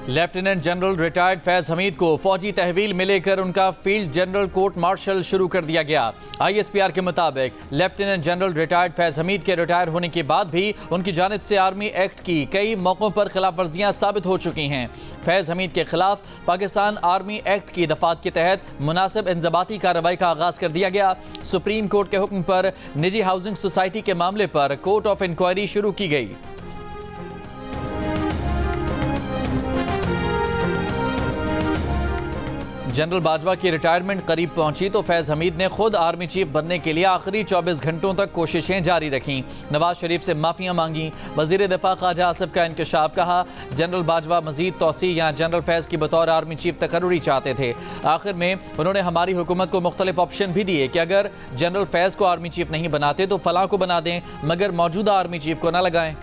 Lieutenant general retired Faiz Hamid को फौजी तहवील में लेकर उनका फील्ड जनरल कोर्ट मार्शल शुरू कर दिया गया। ISPR के मुताबिक lieutenant general retired Faiz Hamid के रिटायर होने के बाद भी उनकी जानिब से आर्मी एक्ट की कई मौकों पर खिलाफ वर्जियाँ साबित हो चुकी हैं। फैज हमीद के खिलाफ पाकिस्तान आर्मी एक्ट की दफात के तहत मुनासिब इंजबाती कार्रवाई का आगाज कर दिया गया। सुप्रीम कोर्ट के हुक्म पर निजी हाउसिंग सोसाइटी के मामले पर कोर्ट ऑफ इंक्वायरी शुरू की गई। जनरल बाजवा की रिटायरमेंट करीब पहुंची तो फैज हमीद ने खुद आर्मी चीफ बनने के लिए आखिरी 24 घंटों तक कोशिशें जारी रखीं। नवाज शरीफ से माफियां मांगी। वजीर दिफा ख्वाजा आसिफ का इंकशाफ कहा। जनरल बाजवा मजीद तोसी या जनरल फैज की बतौर आर्मी चीफ तकर्रुरी चाहते थे। आखिर में उन्होंने हमारी हुकूमत को मुख्तलिफ ऑप्शन भी दिए कि अगर जनरल फैज को आर्मी चीफ नहीं बनाते तो फलां को बना दें, मगर मौजूदा आर्मी चीफ को न लगाएं।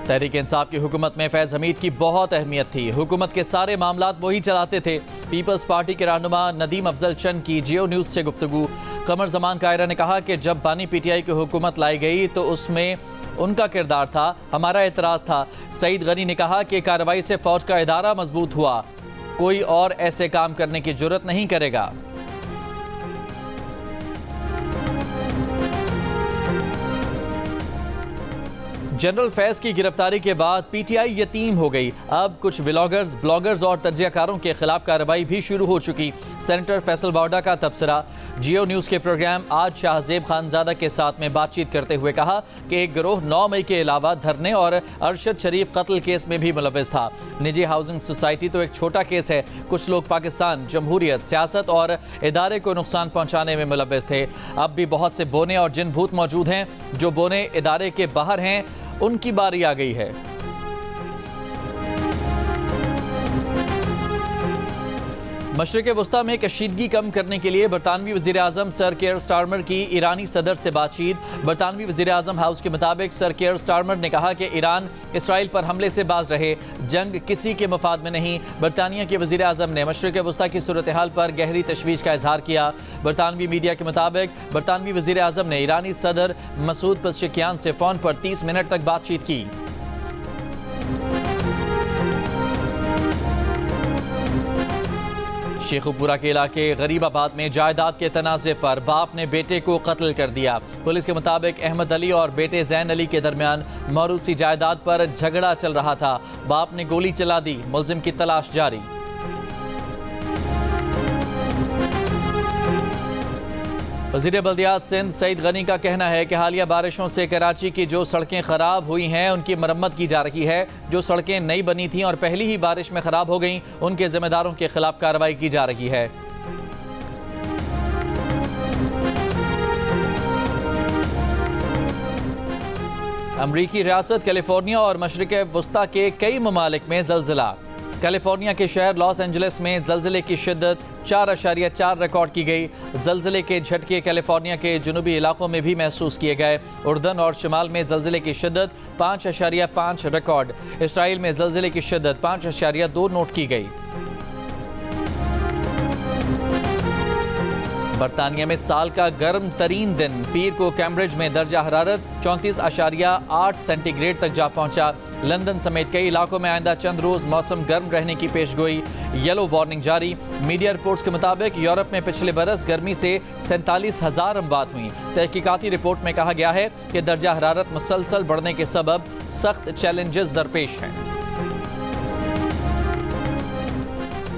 तहरीक इंसाफ की हुकूमत में फैज हमीद की बहुत अहमियत थी। हुकूमत के सारे मामलात वही चलाते थे। पीपल्स पार्टी के रहनुमा नदीम अफजल चंद की जियो न्यूज़ से गुफ्तगू। कमर जमान कायरा ने कहा कि जब बानी PTI की हुकूमत लाई गई तो उसमें उनका किरदार था, हमारा एतराज़ था। सईद गनी ने कहा कि कार्रवाई से फौज का इदारा मजबूत हुआ, कोई और ऐसे काम करने की जुर्रत नहीं करेगा। जनरल फैज की गिरफ्तारी के बाद PTI यतीम हो गई। अब कुछ व्लॉगर्स, ब्लॉगर्स और तज्जियाकारों के खिलाफ कार्रवाई भी शुरू हो चुकी। सेनेटर फैसल बावडा का तबसरा। जियो न्यूज़ के प्रोग्राम आज शाहजेब खानजादा के साथ में बातचीत करते हुए कहा कि एक गिरोह 9 मई के अलावा धरने और अरशद शरीफ कत्ल केस में भी मुलव्विस था। निजी हाउसिंग सोसाइटी तो एक छोटा केस है। कुछ लोग पाकिस्तान, जमहूरियत, सियासत और इदारे को नुकसान पहुंचाने में मुलव्विस थे। अब भी बहुत से बोने और जिन भूत मौजूद हैं। जो बोने इदारे के बाहर हैं, उनकी बारी आ गई है। मशरिक़ वस्ता में कशीदगी कम करने के लिए बरतानवी वज़ीर आज़म सर केयर स्टारमर की ईरानी सदर से बातचीत। बरतानवी वज़ीर आज़म हाउस के मुताबिक सर केयर स्टारमर ने कहा कि ईरान इसराइल पर हमले से बाज रहे, जंग किसी के मफाद में नहीं। बरतानिया के वज़ीर आज़म ने मशरिक़ वस्ता की सूरत हाल पर गहरी तशवीश का इजहार किया। बरतानवी मीडिया के मुताबिक बरतानवी वज़ीर आज़म ने ईरानी सदर मसूद पेज़ेश्कियान से फ़ोन पर 30 मिनट तक बातचीत की। शेखुपुरा के इलाके गरीबाबाद में जायदाद के तनाज़े पर बाप ने बेटे को कत्ल कर दिया। पुलिस के मुताबिक अहमद अली और बेटे जैन अली के दरमियान मौरूसी जायदाद पर झगड़ा चल रहा था। बाप ने गोली चला दी। मुलजिम की तलाश जारी। वज़ीर बल्दियात सिंध सईद गनी का कहना है कि हालिया बारिशों से कराची की जो सड़कें खराब हुई हैं उनकी मरम्मत की जा रही है। जो सड़कें नई बनी थीं और पहली ही बारिश में खराब हो गईं, उनके जिम्मेदारों के खिलाफ कार्रवाई की जा रही है। अमरीकी रियासत कैलिफोर्निया और मशरिक़ वस्ता के कई ममालिक में ज़लज़ला। कैलिफोर्निया के शहर लॉस एंजलिस में ज़लज़ले की शिद्दत 4.4 रिकॉर्ड की गई। ज़लज़ले के झटके कैलिफोर्निया के जनूबी इलाकों में भी महसूस किए गए। उर्दन और शिमाल में ज़लज़ले की शिद्दत 5.5 रिकॉर्ड। इसराइल में ज़लज़ले की शिद्दत 5.2 नोट की गई। बरतानिया में साल का गर्म तरीन दिन। पीर को कैम्ब्रिज में दर्जा हरारत 34.8 सेंटीग्रेड तक जा पहुंचा। लंदन समेत कई इलाकों में आइंदा चंद रोज मौसम गर्म रहने की पेशगोई। येलो वार्निंग जारी। मीडिया रिपोर्ट्स के मुताबिक यूरोप में पिछले बरस गर्मी से 47,000 अमवात हुई। तहकीकाती रिपोर्ट में कहा गया है कि दर्जा हरारत मुसलसल बढ़ने के सबब सख्त चैलेंजेस दरपेश हैं।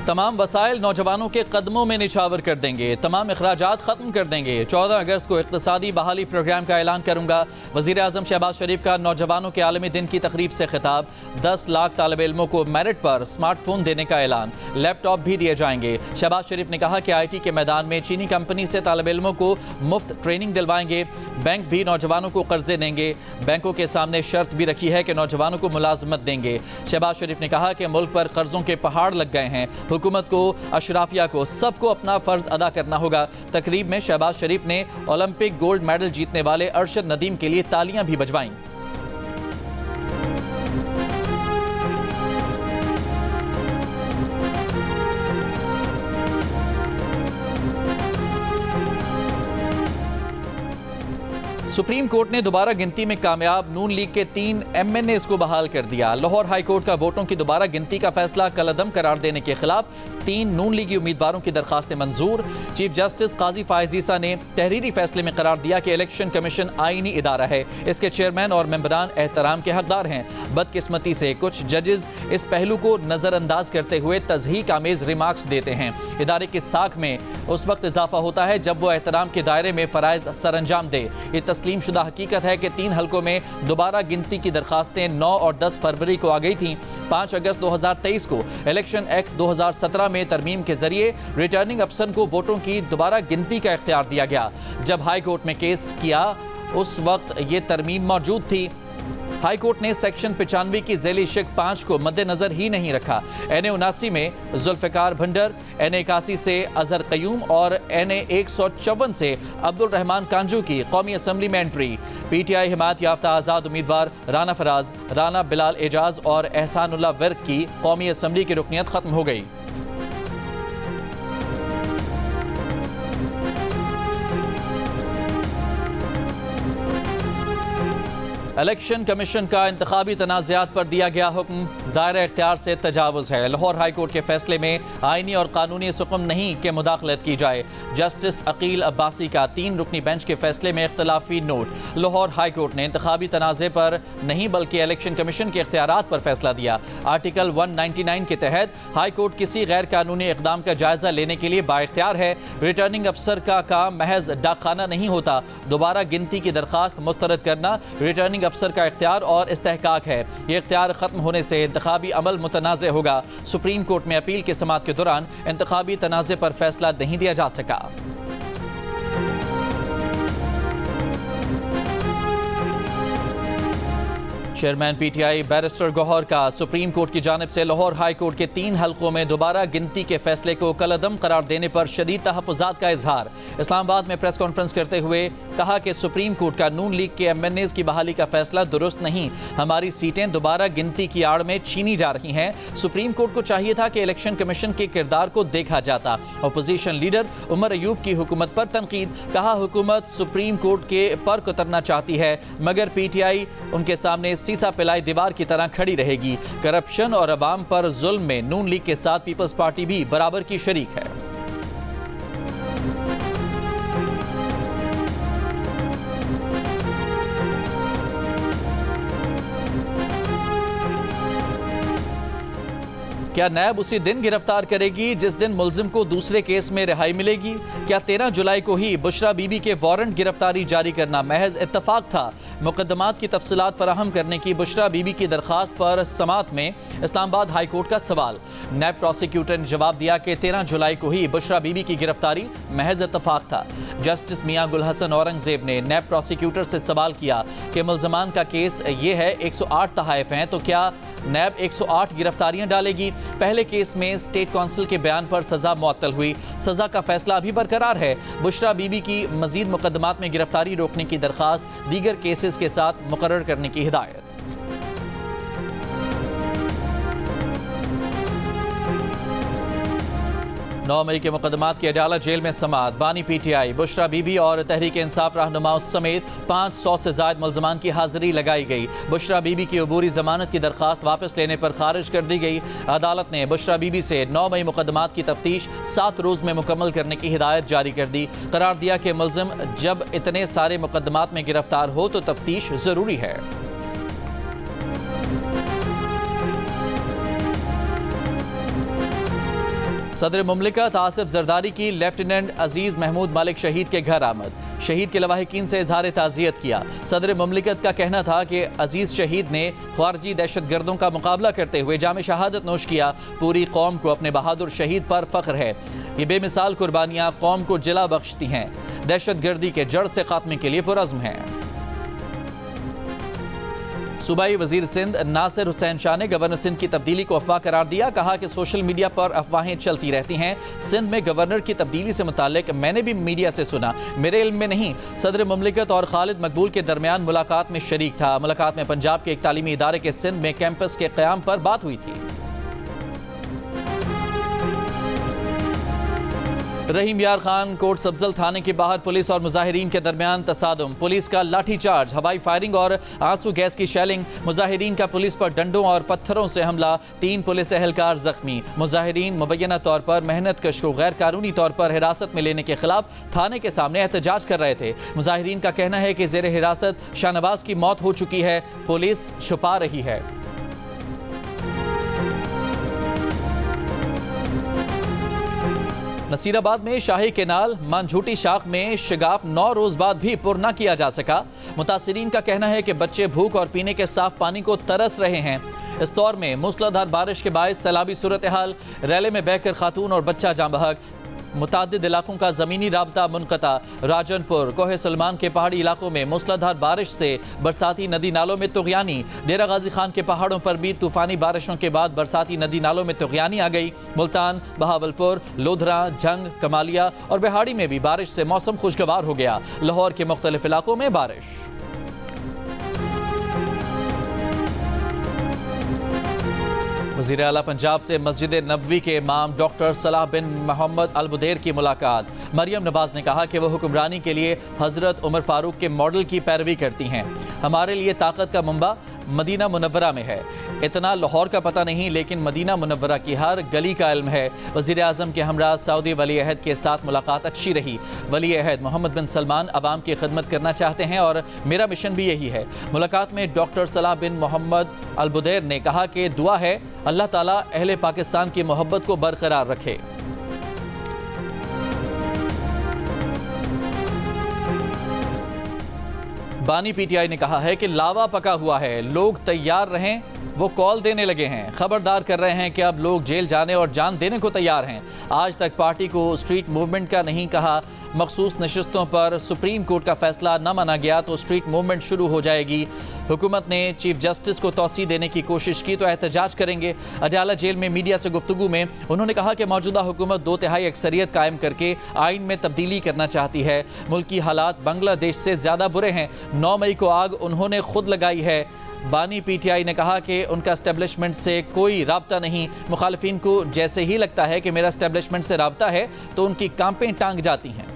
तमाम वसाइल नौजवानों के कदमों में निछावर कर देंगे। तमाम अखराजात खत्म कर देंगे। 14 अगस्त को इक़्तिसादी बहाली प्रोग्राम का ऐलान करूंगा। वज़ीर आज़म शहबाज शरीफ का नौजवानों के आलमी दिन की तकरीब से खिताब। 10 लाख तालिब इल्मों को मेरिट पर स्मार्टफोन देने का ऐलान। लैपटॉप भी दिए जाएंगे। शहबाज शरीफ ने कहा कि IT के मैदान में चीनी कंपनी से तालिब इल्मों को मुफ्त ट्रेनिंग दिलवाएंगे। बैंक भी नौजवानों को कर्जे देंगे। बैंकों के सामने शर्त भी रखी है कि नौजवानों को मुलाजमत देंगे। शहबाज शरीफ ने कहा कि मुल्क पर कर्जों के पहाड़ लग गए हैं। हुकूमत को, अशराफिया को, सबको अपना फर्ज अदा करना होगा। तकरीब में शहबाज शरीफ ने ओलंपिक गोल्ड मेडल जीतने वाले अरशद नदीम के लिए तालियां भी बजवाईं। सुप्रीम कोर्ट ने दोबारा गिनती में कामयाब नून लीग के 3 MNAs को बहाल कर दिया। लाहौर हाई कोर्ट का वोटों की दोबारा गिनती का फैसला कलअदम करार देने के खिलाफ 3 नून लीगी उम्मीदवारों की दरखास्तें मंजूर। चीफ जस्टिस काजी फायज ईसा ने तहरीरी फैसले में करार दिया कि इलेक्शन कमीशन आईनी इदारा है, इसके चेयरमैन और मेंबरान एहतराम के हकदार हैं। बदकिस्मती से कुछ जजेस इस पहलू को नजरअंदाज करते हुए तज़हीक आमेज रिमार्क्स देते हैं। इदारे की साख में उस वक्त इजाफा होता है जब वो एहतराम के दायरे में फ़राइज़ सर अंजाम दे। ये तस्लीम शुदा हकीकत है कि 3 हलकों में दोबारा गिनती की दरखास्तें 9 और 10 फरवरी को आ गई थीं। 5 अगस्त 2023 को इलेक्शन एक्ट 2017 में तरमीम के जरिए रिटर्निंग अफसर को वोटों की दोबारा गिनती का इख्तियार दिया गया। जब हाई कोर्ट में केस किया उस वक्त ये तरमीम मौजूद थी। हाई कोर्ट ने सेक्शन 95 की ज़ैली शिक 5 को मद्देनजर ही नहीं रखा। NA 79 में जुल्फ़िकार भंडर, NA 81 से अजहर क़यूम और NA 154 से अब्दुल रहमान कांजू की कौमी असम्बली में एंट्री। PTI हिमायत याफ्ता आज़ाद उम्मीदवार राना फराज, राना बिलाल एजाज और एहसानुल्लाह विर्क की कौमी असम्बली की रुकनियत खत्म हो गई। इलेक्शन कमीशन का इंतखाबी तनाज़ात पर दिया गया हुक्म दायरा इख्तियार से तजावुज़ है। लाहौर हाई कोर्ट के फैसले में आईनी और कानूनी हुक्म नहीं कि मुदाखलत की जाए। जस्टिस अकील अब्बासी का 3 रुकनी बेंच के फैसले में इख्तलाफी नोट। लाहौर हाई कोर्ट ने इंतखाबी तनाज़े पर नहीं बल्कि इलेक्शन कमीशन के इख्तियारात पर फैसला दिया। आर्टिकल 199 के तहत हाई कोर्ट किसी गैर कानूनी इक़दाम का जायजा लेने के लिए बाइख्तियार है। रिटर्निंग अफसर का काम महज डाकखाना नहीं होता। दोबारा गिनती की दरखास्त मुस्तरद करना रिटर्निंग अफसर का इख्तियार और इस्तेहकाक है। ये इख्तियार खत्म होने से इंतखाबी अमल मुतनाज़ होगा। सुप्रीम कोर्ट में अपील की समाअत के दौरान इंतखाबी तनाज़े पर फैसला नहीं दिया जा सका। चेयरमैन PTI बैरिस्टर गौहर का सुप्रीम कोर्ट की जानिब से लाहौर हाई कोर्ट के 3 हलकों में दोबारा गिनती के फैसले को कलअदम करार देने पर शदीद तहफ़्फ़ुज़ात का इजहार। इस्लामाबाद में प्रेस कॉन्फ्रेंस करते हुए कहा कि सुप्रीम कोर्ट का नून लीग के MNAs की बहाली का फैसला दुरुस्त नहीं। हमारी सीटें दोबारा गिनती की आड़ में छीनी जा रही हैं। सुप्रीम कोर्ट को चाहिए था कि इलेक्शन कमीशन के किरदार को देखा जाता। अपोजिशन लीडर उमर अयूब की हुकूमत पर तनकीद। कहा हुकूमत सुप्रीम कोर्ट के पर उतरना चाहती है मगर PTI उनके सामने सीसा पिलाई दीवार की तरह खड़ी रहेगी। करप्शन और अवाम पर जुल्म में नून लीग के साथ पीपल्स पार्टी भी बराबर की शरीक है। क्या नैब उसी दिन गिरफ्तार करेगी जिस दिन मुलजिम को दूसरे केस में रिहाई मिलेगी? क्या 13 जुलाई को ही बुशरा बीबी के वारंट गिरफ्तारी जारी करना महज इत्तफाक था? मुकदमात की तफसीलात फराहम करने की बुशरा बीबी की दरखास्त पर समाअत में इस्लामाबाद हाई कोर्ट का सवाल। नैब प्रोसिक्यूटर ने जवाब दिया कि 13 जुलाई को ही बुशरा बीबी की गिरफ्तारी महज इत्तफाक था। जस्टिस मियां गुल हसन औरंगजेब ने नैब प्रोसिक्यूटर से सवाल किया कि मुलजमान का केस ये है, 108 तहाइफ हैं, तो क्या नैब 108 गिरफ्तारियां डालेगी? पहले केस में स्टेट काउंसिल के बयान पर सजा मुअत्तल हुई। सजा का फैसला अभी बरकरार है। बुशरा बीबी की मजीद मुकदमात में गिरफ्तारी रोकने की दरखास्त दीगर केसेस के साथ मुकर्रर करने की हिदायत। 9 मई के मुकदमात की अडालत जेल में समाअत। बानी PTI बुशरा बीबी और तहरीक इंसाफ रहनुमाओं समेत 500 से ज़ायद मुल्ज़मान की हाजिरी लगाई गई। बुशरा बीबी की अबूरी जमानत की दरखास्त वापस लेने पर खारिज कर दी गई। अदालत ने बुशरा बीबी से 9 मई मुकदमात की तफ्तीश 7 रोज़ में मुकम्मल करने की हिदायत जारी कर दी। करार दिया कि मुल्ज़िम जब इतने सारे मुकदमात में गिरफ्तार हो तो तफ्तीश ज़रूरी है। सदर मुमलिकत आसिफ जरदारी की लेफ्टिनेंट अजीज महमूद मालिक शहीद के घर आमद। शहीद के लवाहिकीन से इजहार ताज़ियत किया। सदर मुमलिकत का कहना था कि अजीज शहीद ने खारजी दहशत गर्दों का मुकाबला करते हुए जाम शहादत नोश किया। पूरी कौम को अपने बहादुर शहीद पर फख्र है। ये बेमिसाल कुर्बानियाँ कौम को जिला बख्शती हैं। दहशत गर्दी के जड़ से खात्मे के लिए पुरज़्म हैं। सूबाई वजीर सिंध नासिर हुसैन शाह ने गवर्नर सिंध की तब्दीली को अफवाह करार दिया। कहा कि सोशल मीडिया पर अफवाहें चलती रहती हैं। सिंध में गवर्नर की तब्दीली से मुताल्लिक मैंने भी मीडिया से सुना, मेरे इल्म में नहीं। सदर मुमलिकत और खालिद मकबूल के दरमियान मुलाकात में शरीक था। मुलाकात में पंजाब के एक तालीमी इदारे के सिंध में कैंपस के क़याम पर बात हुई थी। रहीम यार खान कोट सब्जल थाने के बाहर पुलिस और मुजाहिरीन के दरमियान तसादुम, पुलिस का लाठीचार्ज, हवाई फायरिंग और आंसू गैस की शेलिंग, मुजाहिरीन का पुलिस पर डंडों और पत्थरों से हमला, 3 पुलिस एहलकार जख्मी। मुजाहिरीन मुबैना तौर पर मेहनत कश को गैर कानूनी तौर पर हिरासत में लेने के खिलाफ थाने के सामने एहतजाज कर रहे थे। मुजाहिरीन का कहना है कि जेर हिरासत शाहनवाज की मौत हो चुकी है, पुलिस छुपा रही है। नसीराबाद में शाही केनाल मानझूटी शाख में शिगाफ 9 रोज बाद भी पुर न किया जा सका। मुतासिरीन का कहना है कि बच्चे भूख और पीने के साफ पानी को तरस रहे हैं। इस दौर में मूसलाधार बारिश के बायस सैलाबी सूरत हाल, रैले में बहकर खातून और बच्चा जाँ बहक, मुतादिद इलाकों का ज़मीनी राबता मुनक़ता। राजनपुर कोहे सलमान के पहाड़ी इलाकों में मूसलाधार बारिश से बरसाती नदी नालों में तुग़यानी। डेरा गाजी खान के पहाड़ों पर भी तूफ़ानी बारिशों के बाद बरसाती नदी नालों में तुग़यानी आ गई। मुल्तान, बहावलपुर, लोधरा, जंग, कमालिया और बिहाड़ी में भी बारिश से मौसम खुशगवार हो गया। लाहौर के मुख्तलिफ इलाकों में बारिश। वज़ीर आला पंजाब से मस्जिद नबवी के इमाम डॉक्टर सलाह बिन मोहम्मद अल बुदैर की मुलाकात। मरियम नवाज ने कहा कि वह हुक्मरानी के लिए हज़रत उमर फारूक के मॉडल की पैरवी करती हैं। हमारे लिए ताकत का मंबा मदीना मुनव्वरा में है। इतना लाहौर का पता नहीं, लेकिन मदीना मुनव्वरा की हर गली का इल्म है। वज़ीर आज़म के हमरा सऊदी वली अहद के साथ मुलाकात अच्छी रही। वली अहद मोहम्मद बिन सलमान अवाम की खिदमत करना चाहते हैं और मेरा मिशन भी यही है। मुलाकात में डॉक्टर सलाह बिन मोहम्मद अल बुदैर ने कहा कि दुआ है अल्लाह ताला अहले पाकिस्तान की मोहब्बत को बरकरार रखे। बानी पीटीआई ने कहा है कि लावा पका हुआ है, लोग तैयार रहें। वो कॉल देने लगे हैं, खबरदार कर रहे हैं कि अब लोग जेल जाने और जान देने को तैयार हैं। आज तक पार्टी को स्ट्रीट मूवमेंट का नहीं कहा। मखसूस नशिस्तों पर सुप्रीम कोर्ट का फैसला न माना गया तो स्ट्रीट मूवमेंट शुरू हो जाएगी। हुकूमत ने चीफ जस्टिस को तौसी देने की कोशिश की तो एहतजाज करेंगे। अडयाला जेल में मीडिया से गुफ्तगू में उन्होंने कहा कि मौजूदा हुकूमत 2/3 अक्सरियत कायम करके आइन में तब्दीली करना चाहती है। मुल्की हालात बांग्लादेश से ज़्यादा बुरे हैं। 9 मई को आग उन्होंने खुद लगाई है। बानी पीटीआई ने कहा कि उनका एस्टेब्लिशमेंट से कोई राब्ता नहीं। मुखालिफिन को जैसे ही लगता है कि मेरा एस्टेब्लिशमेंट से राब्ता है तो उनकी कांपें टांग जाती हैं।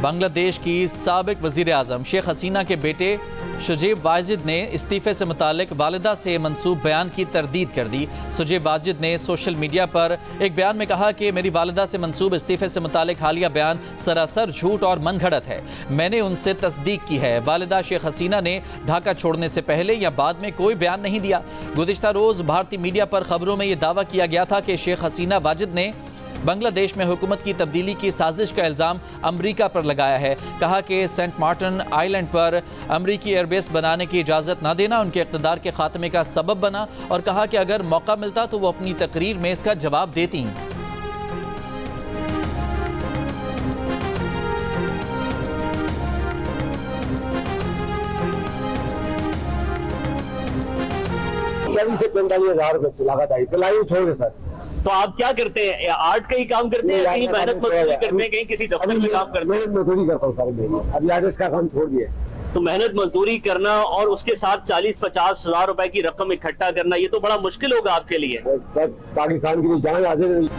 बांग्लादेश की साबिक वज़ीर आज़म शेख हसीना के बेटे शुजैब वाजिद ने इस्तीफ़े से मुतालिक वालिदा से मंसूब बयान की तरदीद कर दी। शुजैब वाजिद ने सोशल मीडिया पर एक बयान में कहा कि मेरी वालिदा से मंसूब इस्तीफ़े से मुतालिक हालिया बयान सरासर झूठ और मनगढ़ंत है। मैंने उनसे तस्दीक की है। वालिदा शेख हसीना ने ढाका छोड़ने से पहले या बाद में कोई बयान नहीं दिया। गुज़िश्ता रोज़ भारतीय मीडिया पर खबरों में यह दावा किया गया था कि शेख हसीना वाजिद ने बांग्लादेश में हुकूमत की तब्दीली की साजिश का इल्ज़ाम अमरीका पर लगाया है। कहा कि सेंट मार्टिन आइलैंड पर अमरीकी एयरबेस बनाने की इजाज़त न देना उनके इक़्तिदार के खात्मे का सबब बना और कहा कि अगर मौका मिलता तो वो अपनी तकरीर में इसका जवाब देती। से 45,000 रुपए लागत आई, पिलाई छोड़ दे सर। तो आप क्या करते हैं? आर्ट का ही काम करते हैं, कहीं मेहनत मजदूरी करते हैं, कहीं किसी दफ्तर में काम करते हैं? मेहनत मजदूरी करता हूँ सर, अभी आर्टिस्ट का काम छोड़ दिया। तो मेहनत मजदूरी करना और उसके साथ 40-50 हज़ार रुपए की रकम इकट्ठा करना, ये तो बड़ा मुश्किल होगा आपके लिए। पाकिस्तान की जान हाजिर।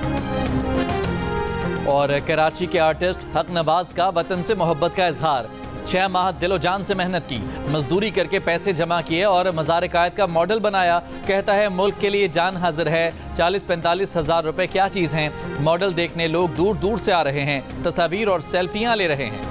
और कराची के आर्टिस्ट हक नवाज का वतन से मोहब्बत का इजहार। 6 माह दिलो जान से मेहनत की, मजदूरी करके पैसे जमा किए और मज़ार कायद का मॉडल बनाया। कहता है मुल्क के लिए जान हाजिर है। 40-45 हज़ार रुपए क्या चीज़ हैं। मॉडल देखने लोग दूर दूर से आ रहे हैं, तस्वीर और सेल्फियां ले रहे हैं।